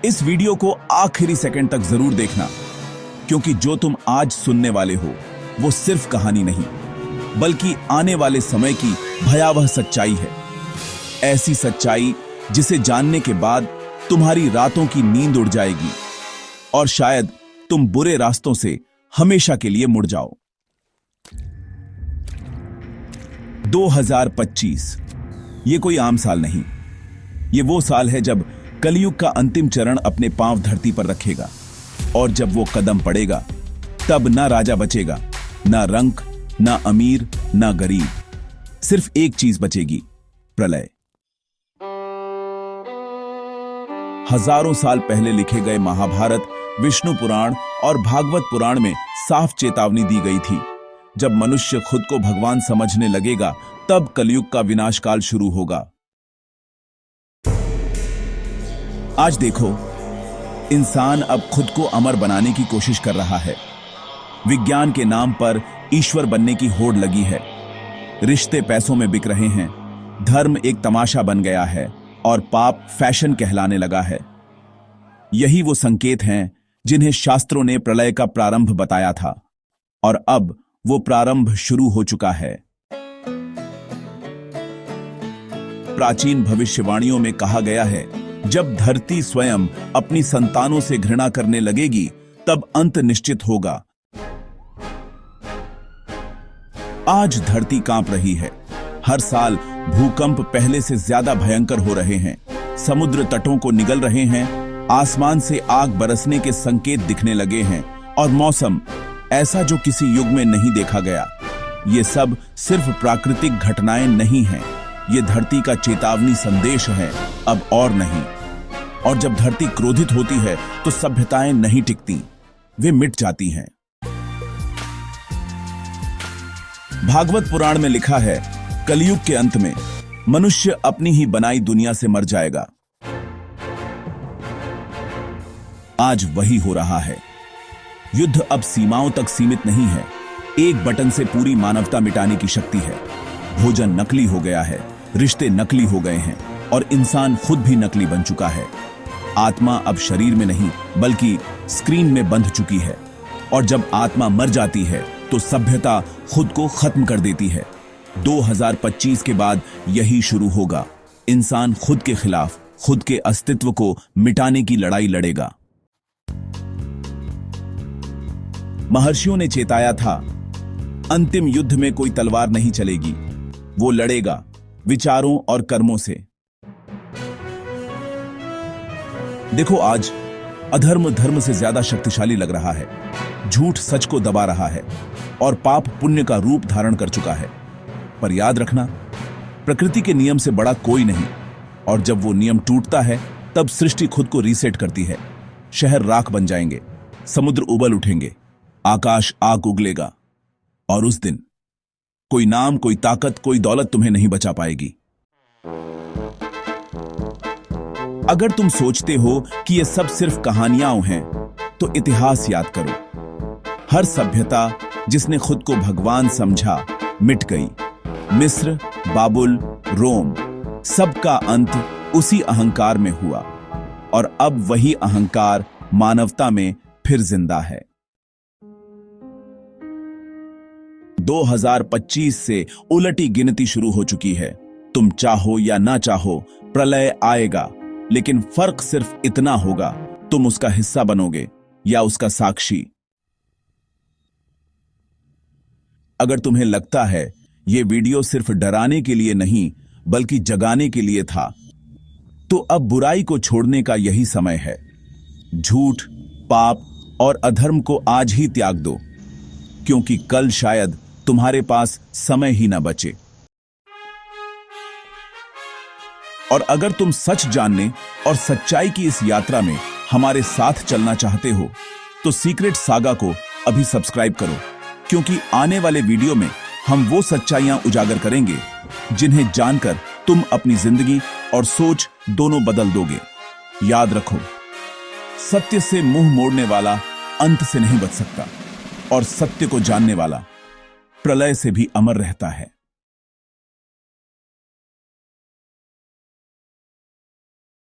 इस वीडियो को आखिरी सेकंड तक जरूर देखना, क्योंकि जो तुम आज सुनने वाले हो वो सिर्फ कहानी नहीं, बल्कि आने वाले समय की भयावह सच्चाई है। ऐसी सच्चाई जिसे जानने के बाद तुम्हारी रातों की नींद उड़ जाएगी और शायद तुम बुरे रास्तों से हमेशा के लिए मुड़ जाओ। 2025 ये कोई आम साल नहीं। ये वो साल है जब कलयुग का अंतिम चरण अपने पांव धरती पर रखेगा, और जब वो कदम पड़ेगा तब ना राजा बचेगा, ना रंक, ना अमीर, ना गरीब। सिर्फ एक चीज बचेगी, प्रलय। हजारों साल पहले लिखे गए महाभारत, विष्णु पुराण और भागवत पुराण में साफ चेतावनी दी गई थी, जब मनुष्य खुद को भगवान समझने लगेगा तब कलयुग का विनाशकाल शुरू होगा। आज देखो, इंसान अब खुद को अमर बनाने की कोशिश कर रहा है। विज्ञान के नाम पर ईश्वर बनने की होड़ लगी है। रिश्ते पैसों में बिक रहे हैं, धर्म एक तमाशा बन गया है और पाप फैशन कहलाने लगा है। यही वो संकेत हैं जिन्हें शास्त्रों ने प्रलय का प्रारंभ बताया था, और अब वो प्रारंभ शुरू हो चुका है। प्राचीन भविष्यवाणियों में कहा गया है, जब धरती स्वयं अपनी संतानों से घृणा करने लगेगी तब अंत निश्चित होगा। आज धरती कांप रही है। हर साल भूकंप पहले से ज्यादा भयंकर हो रहे हैं, समुद्र तटों को निगल रहे हैं, आसमान से आग बरसने के संकेत दिखने लगे हैं, और मौसम ऐसा जो किसी युग में नहीं देखा गया। ये सब सिर्फ प्राकृतिक घटनाएं नहीं हैं, ये धरती का चेतावनी संदेश है, अब और नहीं। और जब धरती क्रोधित होती है तो सभ्यताएं नहीं टिकती, वे मिट जाती हैं। भागवत पुराण में लिखा है, कलयुग के अंत में मनुष्य अपनी ही बनाई दुनिया से मर जाएगा। आज वही हो रहा है। युद्ध अब सीमाओं तक सीमित नहीं है, एक बटन से पूरी मानवता मिटाने की शक्ति है। भोजन नकली हो गया है, रिश्ते नकली हो गए हैं, और इंसान खुद भी नकली बन चुका है। आत्मा अब शरीर में नहीं बल्कि स्क्रीन में बंध चुकी है, और जब आत्मा मर जाती है तो सभ्यता खुद को खत्म कर देती है। 2025 के बाद यही शुरू होगा। इंसान खुद के खिलाफ, खुद के अस्तित्व को मिटाने की लड़ाई लड़ेगा। महर्षियों ने चेताया था, अंतिम युद्ध में कोई तलवार नहीं चलेगी, वो लड़ेगा विचारों और कर्मों से। देखो, आज अधर्म धर्म से ज्यादा शक्तिशाली लग रहा है, झूठ सच को दबा रहा है, और पाप पुण्य का रूप धारण कर चुका है। पर याद रखना, प्रकृति के नियम से बड़ा कोई नहीं, और जब वो नियम टूटता है तब सृष्टि खुद को रीसेट करती है। शहर राख बन जाएंगे, समुद्र उबल उठेंगे, आकाश आग उगलेगा, और उस दिन कोई नाम, कोई ताकत, कोई दौलत तुम्हें नहीं बचा पाएगी। अगर तुम सोचते हो कि ये सब सिर्फ कहानियां हैं, तो इतिहास याद करो। हर सभ्यता जिसने खुद को भगवान समझा मिट गई। मिस्र, बाबुल, रोम, सबका अंत उसी अहंकार में हुआ, और अब वही अहंकार मानवता में फिर जिंदा है। 2025 से उलटी गिनती शुरू हो चुकी है। तुम चाहो या ना चाहो, प्रलय आएगा, लेकिन फर्क सिर्फ इतना होगा, तुम उसका हिस्सा बनोगे या उसका साक्षी। अगर तुम्हें लगता है यह वीडियो सिर्फ डराने के लिए नहीं बल्कि जगाने के लिए था, तो अब बुराई को छोड़ने का यही समय है। झूठ, पाप और अधर्म को आज ही त्याग दो, क्योंकि कल शायद तुम्हारे पास समय ही ना बचे। और अगर तुम सच जानने और सच्चाई की इस यात्रा में हमारे साथ चलना चाहते हो, तो सीक्रेट सागा को अभी सब्सक्राइब करो, क्योंकि आने वाले वीडियो में हम वो सच्चाइयां उजागर करेंगे जिन्हें जानकर तुम अपनी जिंदगी और सोच दोनों बदल दोगे। याद रखो, सत्य से मुंह मोड़ने वाला अंत से नहीं बच सकता, और सत्य को जानने वाला प्रलय से भी अमर रहता है।